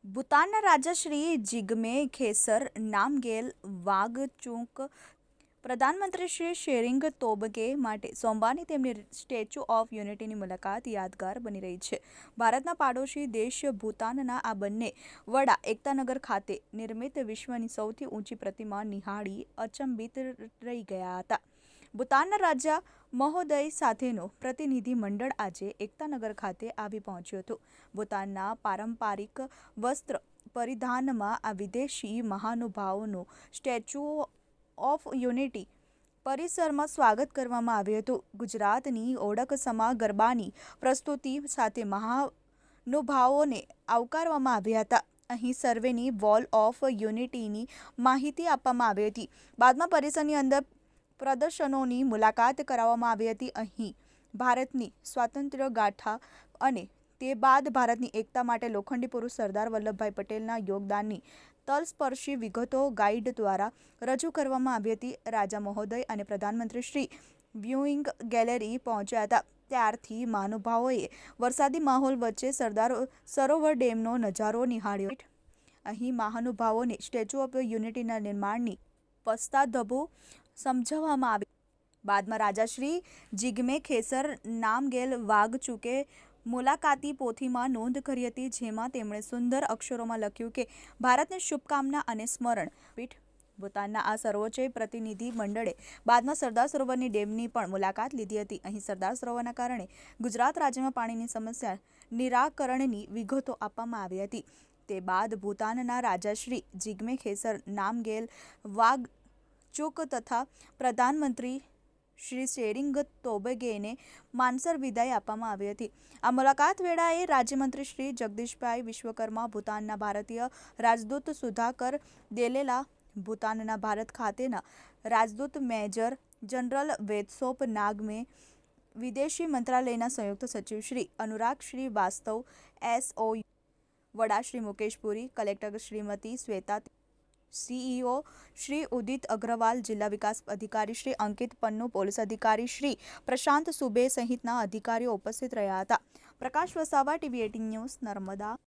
ભૂતાનના રાજા શ્રી જિગ્મે ખેસર નામગેલ વાંગચુક પ્રધાનમંત્રી શ્રી શેરિંગ તોબગે માટે સોમવારની તેમની સ્ટેચ્યુ ઓફ યુનિટીની મુલાકાત યાદગાર બની રહી છે. ભારતના પાડોશી દેશ ભૂતાનના આ બંને વડા એકતાનગર ખાતે નિર્મિત વિશ્વની સૌથી ઊંચી પ્રતિમા નિહાળી અચંબિત રહી ગયા હતા. ભૂતાનના રાજા મહોદય સાથેનું પ્રતિનિધિ મંડળ આજે એકતાનગર ખાતે આવી પહોંચ્યું હતું. ભૂતાનના પારંપરિક વસ્ત્ર પરિધાનમાં આ વિદેશી મહાનુભાવોનું સ્ટેચ્યુ ઓફ યુનિટી પરિસરમાં સ્વાગત કરવામાં આવ્યું હતું. ગુજરાતની ઓળખ સમા ગરબાની પ્રસ્તુતિ સાથે મહાનુભાવોને આવકારવામાં આવ્યા હતા. અહીં સર્વેની વોલ ઓફ યુનિટીની માહિતી આપવામાં આવી હતી. બાદમાં પરિસરની અંદર પ્રદર્શનોની મુલાકાત કરાવવામાં આવી હતી. અહીં ભારતની સ્વાતંત્ર્ય ગાથા અને તે બાદ ભારતની એકતા માટે લોખંડી પુરુષ સરદાર વલ્લભભાઈ પટેલના યોગદાનની તલસ્પર્શી વિગતો ગાઈડ દ્વારા રજૂ કરવામાં આવી હતી. રાજા મહોદય અને પ્રધાનમંત્રી શ્રી વ્યુઇંગ ગેલેરી પહોંચ્યા હતા. ત્યારથી મહાનુભાવોએ વરસાદી માહોલ વચ્ચે સરદાર સરોવર ડેમનો નજારો નિહાળ્યો. અહીં મહાનુભાવોને સ્ટેચ્યુ ઓફ યુનિટીના નિર્માણની પસ્તાધબુ સમજાવવામાં આવી. બાદમાં રાજા શ્રી જિગ્મે ખેસર નામગેલ વાંગચુકે મુલાકાતી પોથીમાં નોંધ કરી હતી, જેમાં તેમણે સુંદર અક્ષરોમાં લખ્યું કે ભારતની શુભકામના અને સ્મરણ. ભૂતાનના આ સર્વોચ્ચ પ્રતિનિધિ મંડળે બાદમાં સરદાર સરોવરની ડેમની પણ મુલાકાત લીધી હતી. અહીં સરદાર સરોવરના કારણે ગુજરાત રાજ્યમાં પાણીની સમસ્યા નિરાકરણની વિગતો આપવામાં આવી હતી. તે બાદ ભૂતાનના રાજા શ્રી જિગ્મે ખેસર નામગેલ વાંગચુક તથા પ્રધાનમંત્રી શ્રી શેરિંગ તોબગેને માનસર વિદાય આપવામાં આવી હતી. આ મુલાકાત વેળાએ રાજ્યમંત્રી શ્રી જગદીશભાઈ વિશ્વકર્મા, ભૂતાનના ભારતીય રાજદૂત સુધાકર દેલેલા, ભૂતાનના ભારત ખાતેના રાજદૂત મેજર જનરલ વેદસોપ નાગમે, વિદેશી મંત્રાલયના સંયુક્ત સચિવ શ્રી અનુરાગ શ્રી વાસ્તવ, એસઓ વડા શ્રી મુકેશ પુરી, કલેક્ટર શ્રીમતી શ્વેતા, સીઈઓ શ્રી ઉદિત અગ્રવાલ, જિલ્લા વિકાસ અધિકારી શ્રી અંકિત પન્નુ, પોલીસ અધિકારી શ્રી પ્રશાંત સુબે સહિતના અધિકારીઓ ઉપસ્થિત રહ્યા હતા. પ્રકાશ વસાવા, TV18 ન્યૂઝ, નર્મદા.